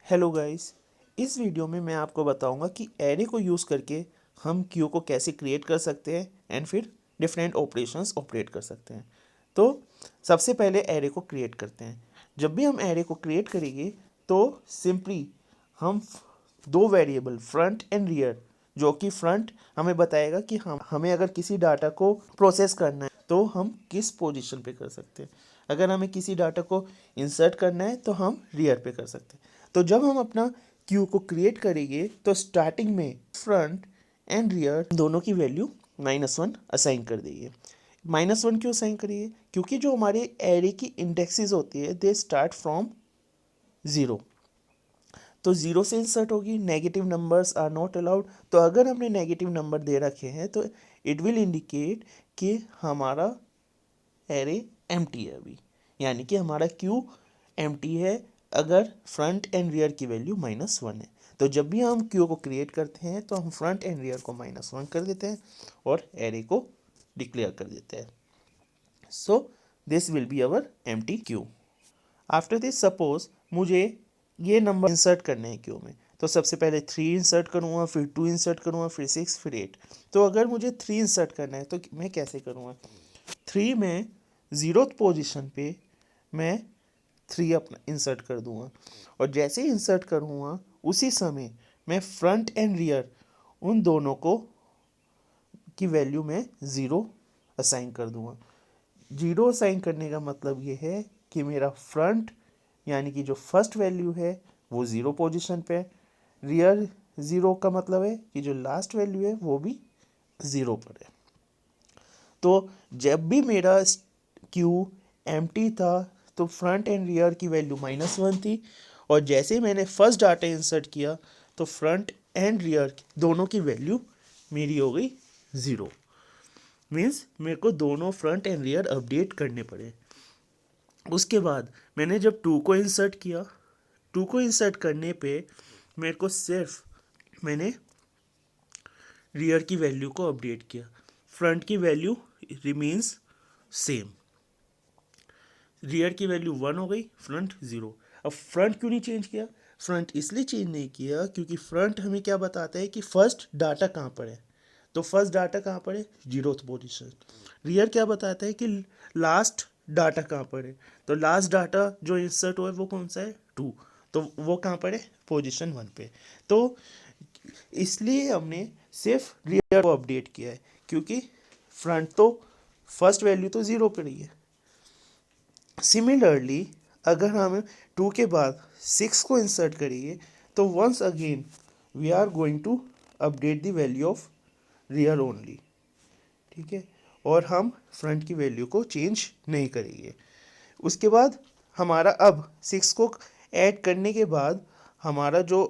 Hello guys, इस video में मैं आपको बताऊंगा कि एरे को यूज़ करके हम क्यू को कैसे क्रिएट कर सकते हैं एंड फिर डिफरेंट ऑपरेशंस ऑपरेट कर सकते हैं। तो सबसे पहले एरे को क्रिएट करते हैं। जब भी हम एरे को क्रिएट करेंगे तो सिंपली हम दो वेरिएबल फ्रंट एंड रियर, जो कि फ्रंट हमें बताएगा कि हमें अगर किसी डाटा को प्रोसेस करना है तो हम किस पोजीशन पे कर सकते हैं। अगर हमें किसी डाटा को इंसर्ट करना है तो हम रियर पे कर सकते हैं। तो जब हम अपना क्यू को क्रिएट करेंगे तो स्टार्टिंग में फ्रंट एंड रियर दोनों की वैल्यू -1 असाइन कर देंगे। -1 क्यों असाइन करिए? क्योंकि जो हमारे एरे की इंडेक्सेस होती है दे स्टार्ट फ्रॉम ज़ीरो। तो ज़ीरो से इंसर्ट होगी। Negative numbers are not allowed. तो अगर हमने नेगेटिव नंबर दे रखे हैं तो इट विल इंडिकेट कि हमारा एरे एम्प्टी है अभी, यानी कि हमारा क्यू एम्प्टी है अगर फ्रंट एंड रियर की वैल्यू -1 है। तो जब भी हम क्यू को क्रिएट करते हैं तो हम फ्रंट एंड रियर को -1 कर देते हैं और एरे को डिक्लेयर कर देते हैं। So this will be our empty Q. After this suppose मुझे ये नंबर इंसर्ट करने हैं क्यू में, तो सबसे पहले 3 इंसर्ट करूँगा, फिर 2 इंसर्ट करूँगा, फिर 6, फिर 8। तो अगर मुझे 3 इंसर्ट करना है तो मैं कैसे करूँगा? 3 में ज़ीरोथ पोजीशन पे मैं 3 अपना इंसर्ट कर दूंगा और जैसे ही इंसर्ट करूँगा उसी समय मैं फ्रंट एंड रियर उन दोनों को की वैल्यू में ज़ीरो असाइन कर दूंगा। जीरो असाइन करने का मतलब ये है कि मेरा फ्रंट यानी कि जो फर्स्ट वैल्यू है वो ज़ीरो पोजीशन पे है। रियर ज़ीरो का मतलब है कि जो लास्ट वैल्यू है वो भी ज़ीरो पर है। तो जब भी मेरा क्यू एम्प्टी था तो फ्रंट एंड रियर की वैल्यू -1 थी और जैसे ही मैंने फर्स्ट डाटा इंसर्ट किया तो फ्रंट एंड रियर दोनों की वैल्यू मेरी हो गई ज़ीरो। मीन्स मेरे को दोनों फ्रंट एंड रियर अपडेट करने पड़े। उसके बाद मैंने जब 2 को इंसर्ट किया, 2 को इंसर्ट करने पे मेरे को सिर्फ मैंने रियर की वैल्यू को अपडेट किया, फ्रंट की वैल्यू रिमेन्स सेम। रियर की वैल्यू 1 हो गई, फ्रंट 0। अब फ्रंट क्यों नहीं चेंज किया? फ्रंट इसलिए चेंज नहीं किया क्योंकि फ्रंट हमें क्या बताता है कि फर्स्ट डाटा कहाँ पर है। तो फर्स्ट डाटा कहाँ पर है? Zeroth position. रियर क्या बताता है कि लास्ट डाटा कहाँ पर है। तो लास्ट डाटा जो इंसर्ट हुआ है वो कौन सा है? 2। तो वो कहाँ पर है? पोजीशन 1 पे। तो इसलिए हमने सिर्फ रियर को अपडेट किया है क्योंकि फ्रंट तो फर्स्ट वैल्यू तो 0 पर ही है। सिमिलरली अगर हम 2 के बाद 6 को इंसर्ट करेंगे तो once again we are going to update the value of rear only, ठीक है, और हम फ्रंट की वैल्यू को चेंज नहीं करेंगे। उसके बाद हमारा अब 6 को ऐड करने के बाद हमारा जो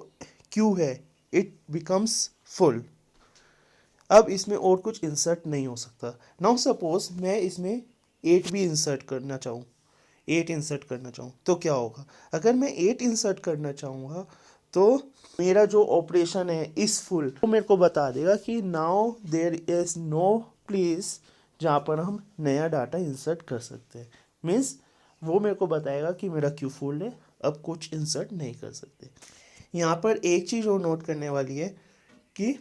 क्यू है इट बिकम्स फुल। अब इसमें और कुछ इंसर्ट नहीं हो सकता। नाउ सपोज मैं इसमें 8 भी इंसर्ट करना चाहूँ, 8 इंसर्ट करना चाहूँ तो क्या होगा? अगर मैं 8 इंसर्ट करना चाहूँगा तो मेरा जो ऑपरेशन है इस फुल वो मेरे को बता देगा कि now there is no place जहाँ पर हम नया डाटा इंसर्ट कर सकते हैं। मीन्स वो मेरे को बताएगा कि मेरा क्यू फुल है, अब कुछ इंसर्ट नहीं कर सकते। यहाँ पर एक चीज़ और नोट करने वाली है कि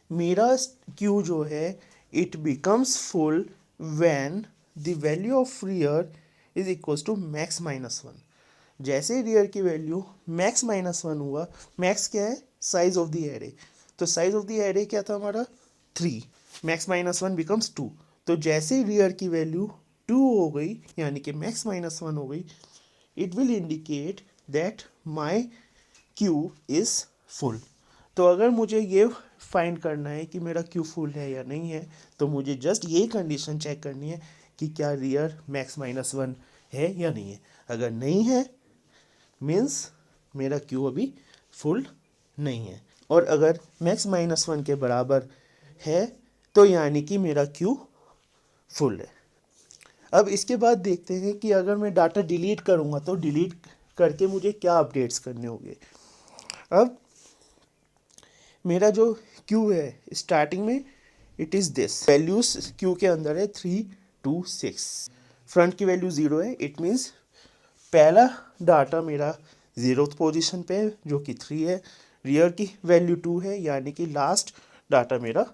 मेरा क्यू जो है it becomes full when the value of rear is equals to max -1। जैसे रियर की वैल्यू मैक्स -1 हुआ, मैक्स क्या है? Size of the array. तो साइज ऑफ द एरे क्या था हमारा? 3। Max -1 becomes 2। तो जैसे रियर की वैल्यू 2 हो गई यानी कि मैक्स -1 हो गई, it will indicate that my Q is full. तो अगर मुझे ये फाइंड करना है कि मेरा क्यू फुल है या नहीं है तो मुझे जस्ट ये कंडीशन चेक करनी है कि क्या रियर मैक्स -1 है या नहीं है। अगर नहीं है मीन्स मेरा क्यू अभी फुल नहीं है, और अगर मैक्स -1 के बराबर है तो यानी कि मेरा क्यू फुल है। अब इसके बाद देखते हैं कि अगर मैं डाटा डिलीट करूँगा तो डिलीट करके मुझे क्या अपडेट्स करने होंगे। अब मेरा जो क्यू है स्टार्टिंग में it is this values Q के अंदर है 3, 2, 6। फ्रंट की वैल्यू 0 है, इट मीन्स पहला डाटा मेरा 0th पोजीशन पे है जो कि 3 है, रियर की वैल्यू 2 है, यानी कि लास्ट डाटा मेरा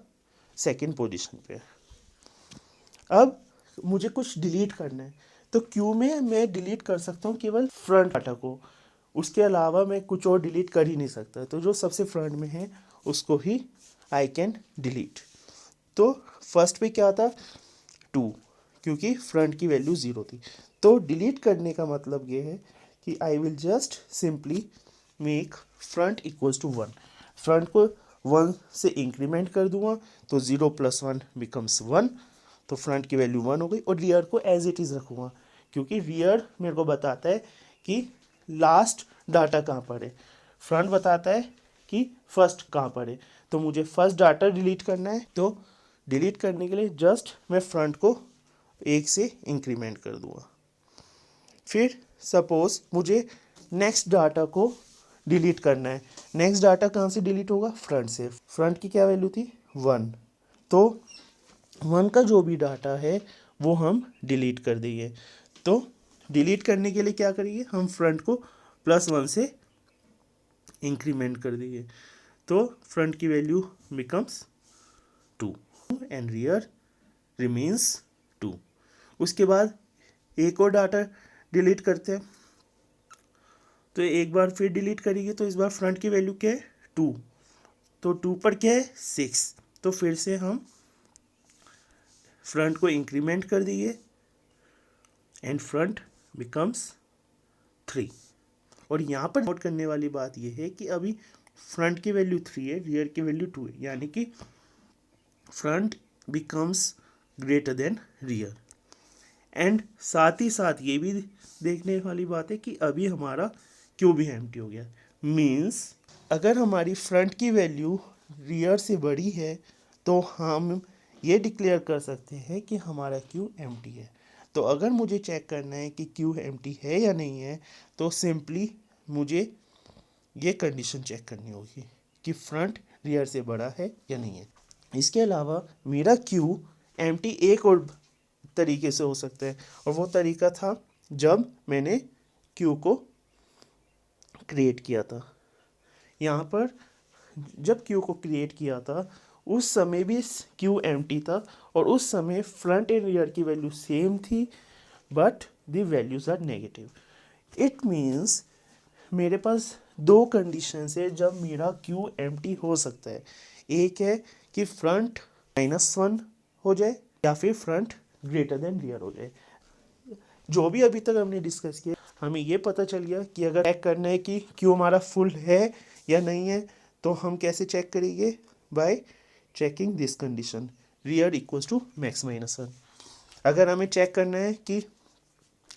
सेकंड पोजीशन पे है। अब मुझे कुछ डिलीट करना है, तो क्यू में मैं डिलीट कर सकता हूँ केवल फ्रंट डाटा को, उसके अलावा मैं कुछ और डिलीट कर ही नहीं सकता। तो जो सबसे फ्रंट में है उसको ही आई कैन डिलीट। तो फर्स्ट पे क्या था 2, क्योंकि फ्रंट की वैल्यू 0 थी। तो डिलीट करने का मतलब ये है कि I will just simply make front equals to 1। Front को 1 से इंक्रीमेंट कर दूंगा तो 0 + 1 बिकम्स 1, तो फ्रंट की वैल्यू 1 हो गई। और रियर को एज इट इज़ रखूँगा, क्योंकि रियर मेरे को बताता है कि लास्ट डाटा कहाँ पर है, फ्रंट बताता है कि फर्स्ट कहाँ पर है। तो मुझे फर्स्ट डाटा डिलीट करना है, तो डिलीट करने के लिए जस्ट मैं फ्रंट को 1 से इंक्रीमेंट कर दूंगा। फिर सपोज मुझे नेक्स्ट डाटा को डिलीट करना है। नेक्स्ट डाटा कहाँ से डिलीट होगा, फ्रंट से। फ्रंट की क्या वैल्यू थी 1, तो 1 का जो भी डाटा है वो हम डिलीट कर देंगे। तो डिलीट करने के लिए क्या करेंगे, हम फ्रंट को +1 से इंक्रीमेंट कर देंगे, तो फ्रंट की वैल्यू बिकम्स 2 एंड रियर रिमीन्स 2। उसके बाद एक और डाटा डिलीट करते हैं, तो एक बार फिर डिलीट करेंगे, तो इस बार फ्रंट की वैल्यू क्या है 2, तो 2 पर क्या है 6, तो फिर से हम फ्रंट को इंक्रीमेंट कर देंगे एंड फ्रंट बिकम्स 3। और यहाँ पर नोट करने वाली बात यह है कि अभी फ्रंट की वैल्यू 3 है, रियर की वैल्यू 2 है, यानी कि front becomes greater than rear. And साथ ही साथ ये भी देखने वाली बात है कि अभी हमारा क्यू भी एम्प्टी हो गया। मीन्स अगर हमारी फ्रंट की वैल्यू रियर से बड़ी है तो हम ये डिक्लेयर कर सकते हैं कि हमारा क्यू एम्प्टी है। तो अगर मुझे चेक करना है कि क्यू एम्प्टी है या नहीं है, तो सिंपली मुझे ये कंडीशन चेक करनी होगी कि फ्रंट रियर से बड़ा है या नहीं है। इसके अलावा मेरा क्यू एम्प्टी एक और तरीके से हो सकता है, और वो तरीका था जब मैंने क्यू को क्रिएट किया था। यहाँ पर जब क्यू को क्रिएट किया था उस समय भी क्यू एम्प्टी था, और उस समय फ्रंट एंड रियर की वैल्यू सेम थी, but the values are negative. It means मेरे पास दो कंडीशंस है जब मेरा क्यू एम्प्टी हो सकता है। एक है कि फ्रंट -1 हो जाए, या फिर फ्रंट ग्रेटर देन रियर हो जाए। जो भी अभी तक हमने डिस्कस किया, हमें ये पता चल गया कि अगर चेक करना है कि क्यू हमारा फुल है या नहीं है, तो हम कैसे चेक करेंगे, by checking this condition rear equals to max -1। अगर हमें चेक करना है कि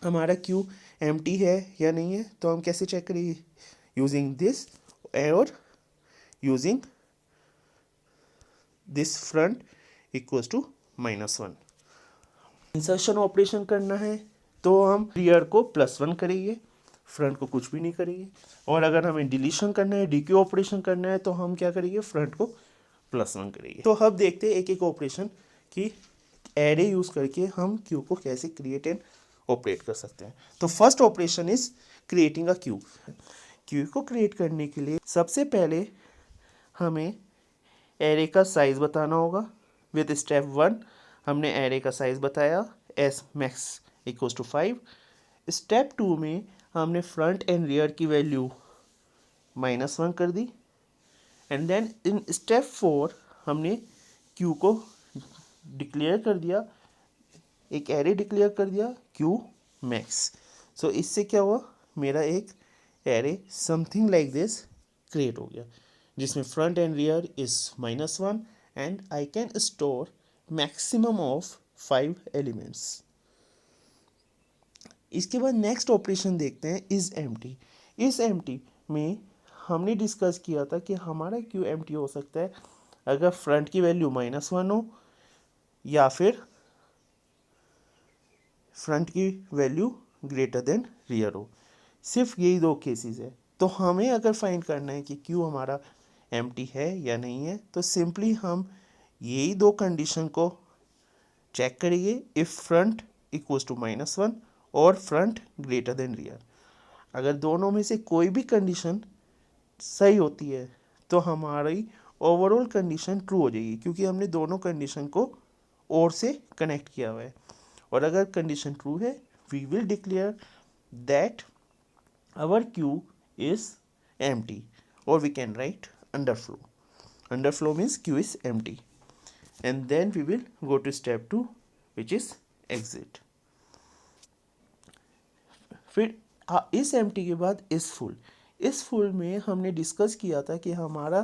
हमारा क्यू एम्प्टी है या नहीं है, तो हम कैसे चेक करेंगे, यूजिंग दिस और using this front equals to -1। Insertion operation करना है तो हम रियर को +1 करेंगे, फ्रंट को कुछ भी नहीं करेंगे। और अगर हमें डिलीशन करना है, डीक्यू ऑपरेशन करना है, तो हम क्या करेंगे, फ्रंट को +1 करेंगे। तो अब देखते हैं एक एक ऑपरेशन कि एरे यूज़ करके हम क्यू को कैसे क्रिएट एंड ऑपरेट कर सकते हैं। तो first operation is creating a Q. Q को क्रिएट करने के लिए सबसे पहले हमें एरे का साइज बताना होगा। विद स्टेप 1 हमने एरे का साइज बताया as max equals to 5। Step 2 में हमने फ्रंट एंड रियर की वैल्यू -1 कर दी, एंड देन इन स्टेप 4 हमने क्यू को डिक्लेयर कर दिया, एक एरे डिक्लेयर कर दिया क्यू मैक्स। सो इससे क्या हुआ, मेरा एक array something like this create हो गया, जिसमें front and rear is -1 and I can store maximum of 5 elements. इसके बाद नेक्स्ट ऑपरेशन देखते हैं इज एम्प्टी। इस एम्प्टी में हमने डिस्कस किया था कि हमारा क्यू एम्प्टी हो सकता है अगर फ्रंट की वैल्यू -1 हो, या फिर फ्रंट की वैल्यू ग्रेटर देन रियर हो। सिर्फ यही दो केसेस है। तो हमें अगर फाइंड करना है कि क्यू हमारा एम्प्टी है या नहीं है, तो सिंपली हम यही दो कंडीशन को चेक करेंगे, इफ फ्रंट इक्वल्स टू -1 और फ्रंट ग्रेटर देन रियर। अगर दोनों में से कोई भी कंडीशन सही होती है तो हमारी ओवरऑल कंडीशन ट्रू हो जाएगी, क्योंकि हमने दोनों कंडीशन को और से कनेक्ट किया हुआ है। और अगर कंडीशन ट्रू है, we will declare that our queue is empty, or we can write underflow. Underflow means queue is empty. And then we will go to step 2, which is exit. फिर इस empty के बाद is full. इस full में हमने discuss किया था कि हमारा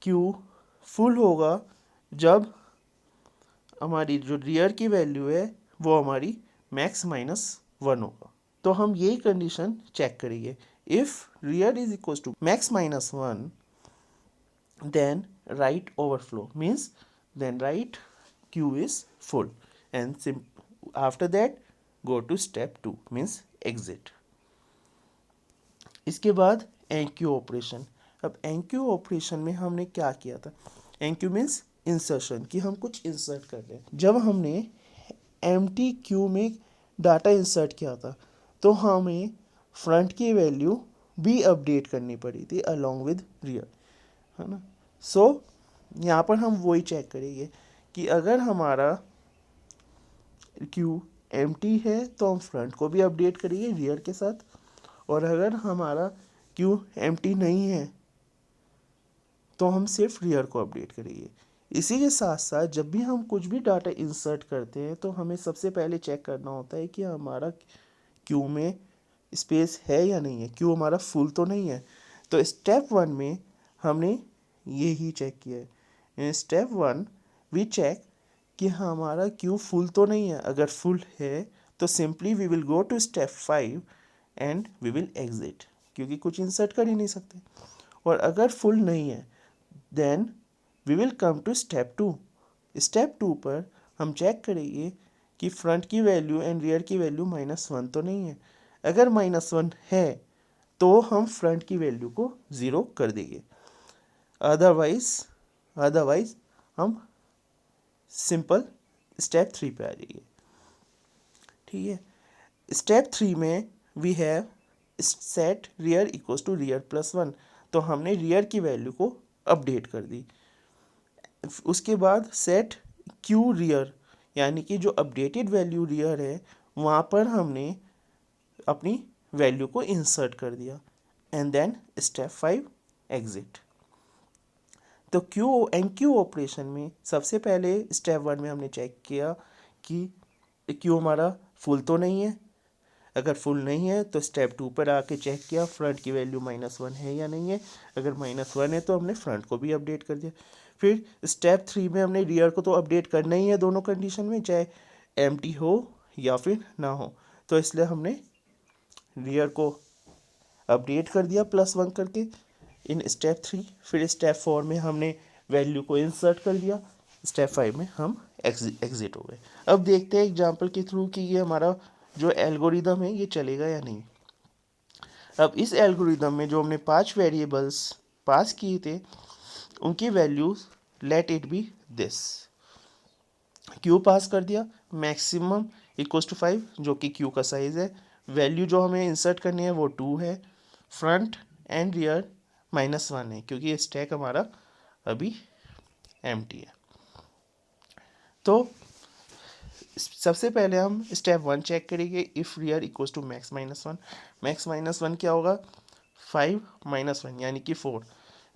क्यू फुल होगा जब हमारी जो रियर की वैल्यू है वो हमारी मैक्स माइनस 1 होगा। तो हम यही कंडीशन चेक करेंगे। If rear is equal to max minus 1, then write overflow, means then write q is full, and after that go to step 2, means exit. इसके बाद enqueue ऑपरेशन। अब enqueue ऑपरेशन में हमने क्या किया था? enqueue मीन्स इंसर्शन, कि हम कुछ इंसर्ट कर रहे हैं। जब हमने एम्प्टी क्यू में डाटा इंसर्ट किया था तो हमें फ्रंट की वैल्यू भी अपडेट करनी पड़ी थी अलॉन्ग विद रियर, है ना। सो यहाँ पर हम वही चेक करेंगे कि अगर हमारा क्यू एम्प्टी है तो हम फ्रंट को भी अपडेट करेंगे रियर के साथ, और अगर हमारा क्यू एम्प्टी नहीं है तो हम सिर्फ रियर को अपडेट करेंगे। इसी के साथ साथ जब भी हम कुछ भी डाटा इंसर्ट करते हैं तो हमें सबसे पहले चेक करना होता है कि हमारा क्यू में स्पेस है या नहीं है, क्यू हमारा फुल तो नहीं है। तो स्टेप 1 में हमने यही चेक किया है। इन स्टेप 1 वी चेक कि हमारा क्यू फुल तो नहीं है। अगर फुल है तो simply we will go to step 5 and we will exit, क्योंकि कुछ इंसर्ट कर ही नहीं सकते। और अगर फुल नहीं है then we will come to step 2। Step 2 पर हम चेक करेंगे कि फ्रंट की वैल्यू एंड रियर की वैल्यू -1 तो नहीं है। अगर -1 है तो हम फ्रंट की वैल्यू को 0 कर देंगे, अदरवाइज हम सिंपल स्टेप 3 पे आ जाइए। ठीक है, स्टेप 3 में we have set rear equals to rear plus 1, तो हमने रियर की वैल्यू को अपडेट कर दी। उसके बाद सेट क्यू रियर, यानी कि जो अपडेटेड वैल्यू रियर है वहाँ पर हमने अपनी वैल्यू को इंसर्ट कर दिया। And then step 5 exit. तो क्यू एंड क्यू ऑपरेशन में सबसे पहले स्टेप 1 में हमने चेक किया कि क्यू हमारा फुल तो नहीं है। अगर फुल नहीं है तो स्टेप 2 पर आके चेक किया फ्रंट की वैल्यू -1 है या नहीं है। अगर -1 है तो हमने फ्रंट को भी अपडेट कर दिया। फिर स्टेप 3 में हमने रियर को तो अपडेट करना ही है दोनों कंडीशन में, चाहे एम्प्टी हो या फिर ना हो। तो इसलिए हमने रियर को अपडेट कर दिया +1 करके इन स्टेप 3। फिर स्टेप 4 में हमने वैल्यू को इंसर्ट कर दिया। स्टेप 5 में हम एग्जिट हो गए। अब देखते हैं एग्जांपल के थ्रू कि ये हमारा जो एल्गोरिदम है ये चलेगा या नहीं। अब इस एल्गोरिदम में जो हमने 5 वेरिएबल्स पास किए थे उनकी values let it be this. Q pass कर दिया मैक्सिमम इक्वल्स टू 5, जो कि क्यू का साइज है। वैल्यू जो हमें इंसर्ट करनी है वो 2 है। फ्रंट एंड रियर -1 है, क्योंकि ये स्टैक हमारा अभी एम्प्टी है। तो सबसे पहले हम स्टेप 1 चेक करेंगे। If rear equals to max -1। Max -1 क्या होगा? 5 - 1 यानी कि 4।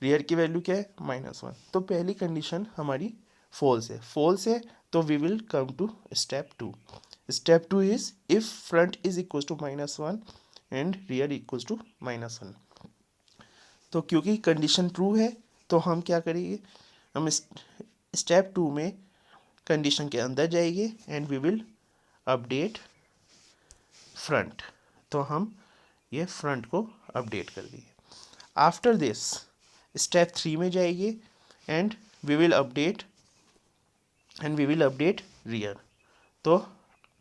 रियर की वैल्यू क्या है? -1। तो पहली कंडीशन हमारी फॉल्स है तो we will come to step 2। Step 2 is if front is equals to -1 and rear equals to -1। तो क्योंकि कंडीशन ट्रू है तो हम क्या करेंगे, हम स्टेप 2 में कंडीशन के अंदर जाएंगे and we will update front. तो हम ये फ्रंट को अपडेट कर देंगे। आफ्टर दिस स्टेप 3 में जाएंगे and we will update rear. तो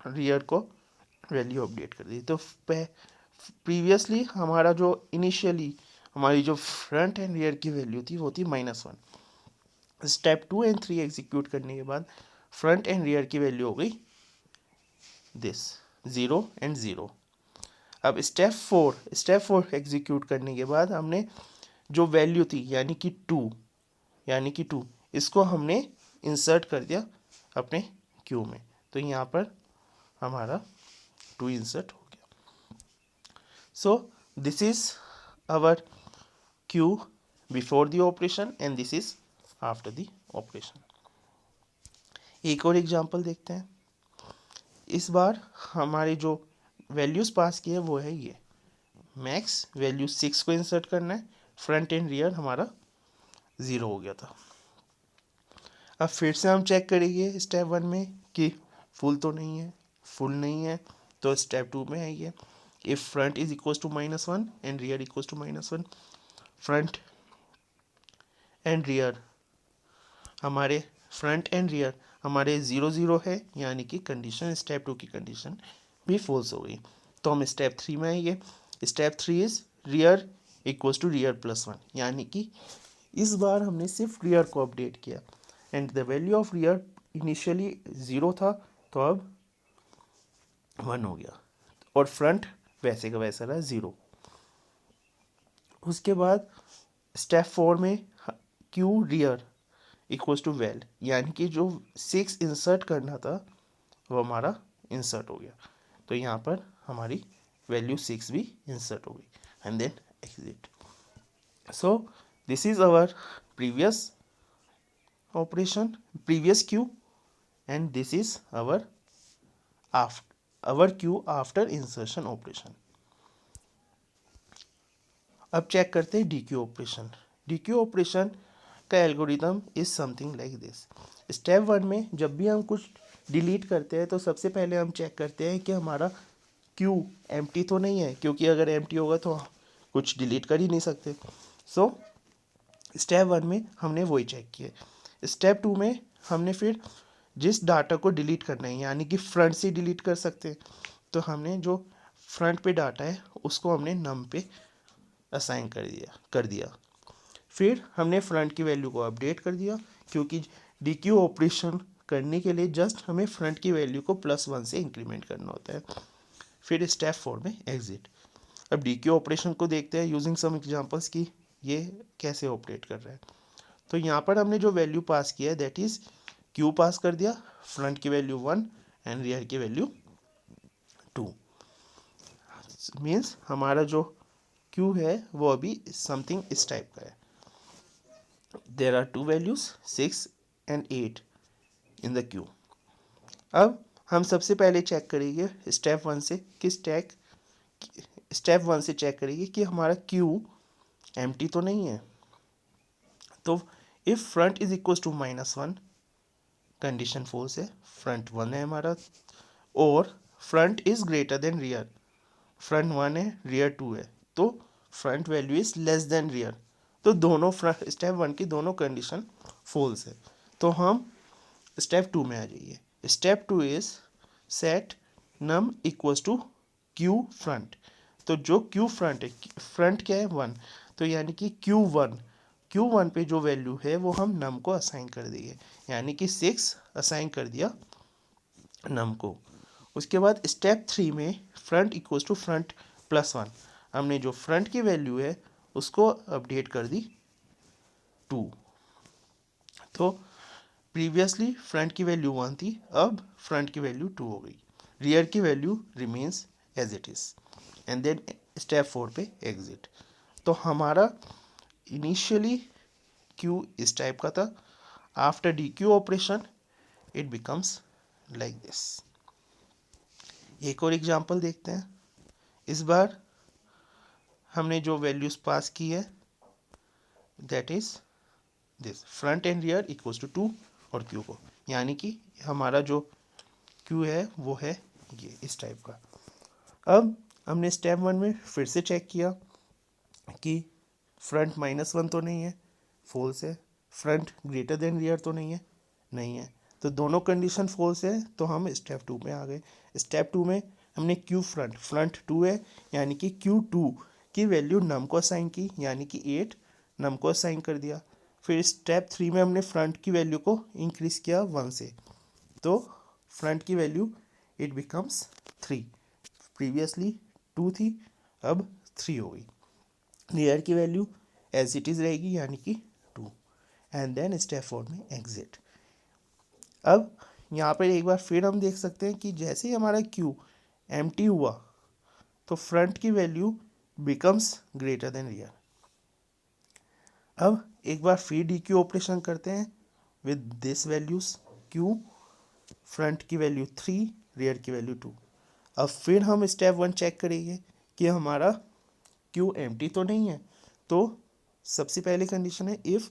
रियर को वैल्यू अपडेट कर दी। तो प्रीवियसली हमारा जो इनिशियली हमारी जो फ्रंट एंड रियर की वैल्यू थी वो थी -1। स्टेप 2 एंड 3 एग्जीक्यूट करने के बाद फ्रंट एंड रियर की वैल्यू हो गई दिस 0 एंड 0। अब स्टेप 4 एग्जीक्यूट करने के बाद हमने जो वैल्यू थी यानी कि टू इसको हमने इंसर्ट कर दिया अपने क्यू में। तो यहाँ पर हमारा 2 इंसर्ट हो गया। So this is our queue before the operation and this is after the operation. एक और एग्जांपल देखते हैं। इस बार हमारे जो वैल्यूज़ पास किए वो है ये मैक्स वैल्यू 6 को इंसर्ट करना है, फ्रंट एंड रियर हमारा 0 हो गया था। अब फिर से हम चेक करेंगे स्टेप 1 में कि फुल तो नहीं है, फुल नहीं है तो स्टेप 2 में है ये if front is equal to -1 and rear equal to -1, front and rear हमारे 0 0 है, यानी कि कंडीशन स्टेप 2 की कंडीशन भी फॉल्स हो गई। तो हम स्टेप 3 में आएंगे। Step 3 is rear equals to rear +1, यानी कि इस बार हमने सिर्फ रियर को अपडेट किया and the value of rear initially 0 था तो अब 1 हो गया और फ्रंट वैसे का वैसा रहा 0। उसके बाद स्टेप 4 में queue rear equals to val, यानी कि जो 6 इंसर्ट करना था वो हमारा इंसर्ट हो गया। तो यहाँ पर हमारी वैल्यू 6 भी इंसर्ट हो गई and then exit. So this is our previous operation, previous queue, and this is our queue after insertion operation. अब चेक करते हैं DQ ऑपरेशन। DQ ऑपरेशन का algorithm is something like this. Step 1 में जब भी हम कुछ डिलीट करते हैं तो सबसे पहले हम चेक करते हैं कि हमारा क्यू एम्प्टी तो नहीं है, क्योंकि अगर एम्प्टी होगा तो कुछ डिलीट कर ही नहीं सकते। सो स्टेप 1 में हमने वही चेक किया। स्टेप 2 में हमने फिर जिस डाटा को डिलीट करना है, यानी कि फ्रंट से डिलीट कर सकते हैं, तो हमने जो फ्रंट पे डाटा है उसको हमने नम पे असाइन कर दिया। फिर हमने फ्रंट की वैल्यू को अपडेट कर दिया, क्योंकि DQ ऑपरेशन करने के लिए जस्ट हमें फ्रंट की वैल्यू को +1 से इंक्रीमेंट करना होता है। फिर स्टेप 4 में एग्जिट। अब DQ ऑपरेशन को देखते हैं यूजिंग सम एग्जांपल्स की ये कैसे ऑपरेट कर रहा है। तो यहाँ पर हमने जो वैल्यू पास किया है दैट इज क्यू पास कर दिया, फ्रंट की वैल्यू 1 एंड रियर की वैल्यू 2। मीन्स हमारा जो क्यू है वो अभी समथिंग इस टाइप का है। There are 2 values 6 and 8 in the queue. अब हम सबसे पहले चेक करेंगे स्टेप 1 से चेक करेंगे कि हमारा क्यू एम्प्टी तो नहीं है। तो if front is equal to -1 condition false है, फ्रंट 1 है हमारा, और front is greater than rear, front 1 है रियर 2 है, तो front value is less than rear. तो दोनों फ्रंट स्टेप 1 की दोनों कंडीशन फॉल्स है। तो हम स्टेप 2 में आ जाइए। Step 2 is set num equals to queue front. तो जो क्यू फ्रंट है, फ्रंट क्या है 1, तो यानी कि क्यू वन पे जो वैल्यू है वो हम नम को असाइन कर देंगे, यानी कि 6 असाइन कर दिया नम को। उसके बाद स्टेप 3 में फ्रंट इक्वल्स टू फ्रंट +1, हमने जो फ्रंट की वैल्यू है उसको अपडेट कर दी 2। तो प्रीवियसली फ्रंट की वैल्यू 1 थी, अब फ्रंट की वैल्यू 2 हो गई, रियर की value remains as it is, and then step 4 पे एग्जिट। तो हमारा इनिशियली क्यू इस टाइप का था, after DQ operation it becomes like this. एक और एग्जांपल देखते हैं। इस बार हमने जो वैल्यूज पास की है that is this, front and rear equals to 2 और क्यू को, यानी कि हमारा जो क्यू है वो है ये इस टाइप का। अब हमने स्टेप 1 में फिर से चेक किया कि फ्रंट -1 तो नहीं है, फॉल्स है, फ्रंट ग्रेटर देन रियर तो नहीं है, तो दोनों कंडीशन फॉल्स है, तो हम स्टेप 2 में आ गए। स्टेप 2 में हमने क्यू फ्रंट 2 है, यानी कि Q2 की वैल्यू नम को असाइन की, यानी कि 8 नम को असाइन कर दिया। फिर स्टेप 3 में हमने फ्रंट की वैल्यू को इंक्रीज किया 1 से, तो फ्रंट की वैल्यू इट बिकम्स 3, प्रीवियसली 2 थी, अब 3 हो गई। लेयर की वैल्यू एज इट इज़ रहेगी यानी कि 2, एंड देन स्टेप 4 में एग्जिट। अब यहाँ पर एक बार फिर हम देख सकते हैं कि जैसे ही हमारा क्यू एम्प्टी हुआ तो फ्रंट की value becomes greater than rear. अब एक बार फिर डी क्यू ऑपरेशन करते हैं with this values, Q front की वैल्यू 3, रियर की वैल्यू 2। अब फिर हम स्टेप 1 चेक करेंगे कि हमारा क्यू एम्प्टी तो नहीं है। तो सबसे पहले कंडीशन है if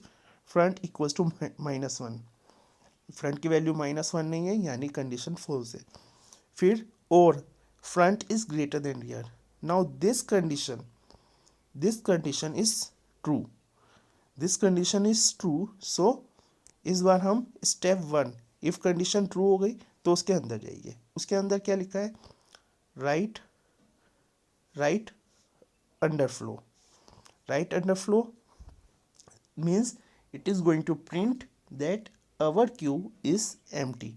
front equals to -1, front की वैल्यू -1 नहीं है यानी कंडीशन फॉल्स है। फिर और front is greater than rear. Now this condition is true, this condition is true. So इस बार हम स्टेप 1, इफ कंडीशन ट्रू हो गई तो उसके अंदर जाइए। उसके अंदर क्या लिखा है, right under flow means it is going to print that our queue is empty।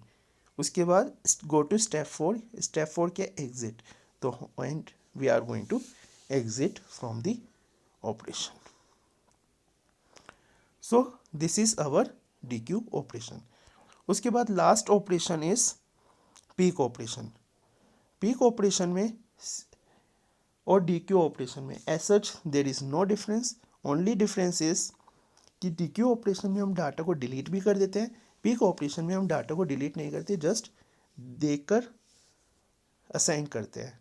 उसके बाद go to step 4, step 4 क्या exit, तो and we are going to exit from the operation। so this is our DQ operation। उसके बाद last operation is peek operation. Peek operation में और DQ operation में as such there is no difference, only difference is कि DQ operation में हम data को delete भी कर देते हैं, पीक ऑपरेशन में हम डाटा को डिलीट नहीं करते, जस्ट देखकर असाइन करते हैं,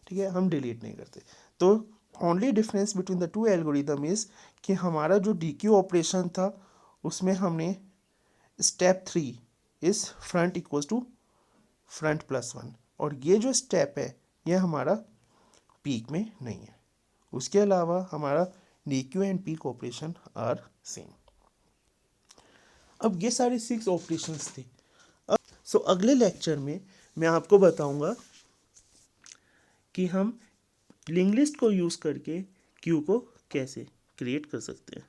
ठीक है, हम डिलीट नहीं करते। तो only difference between the two algorithm is कि हमारा जो DQ ऑपरेशन था उसमें हमने step 3 is front equals to front +1, और ये जो स्टेप है ये हमारा पीक में नहीं है। उसके अलावा हमारा DQ and peek operation are same. अब ये सारे 6 ऑपरेशंस थे। अब अगले लेक्चर में मैं आपको बताऊंगा कि हम लिंक लिस्ट को यूज़ करके क्यू को कैसे क्रिएट कर सकते हैं।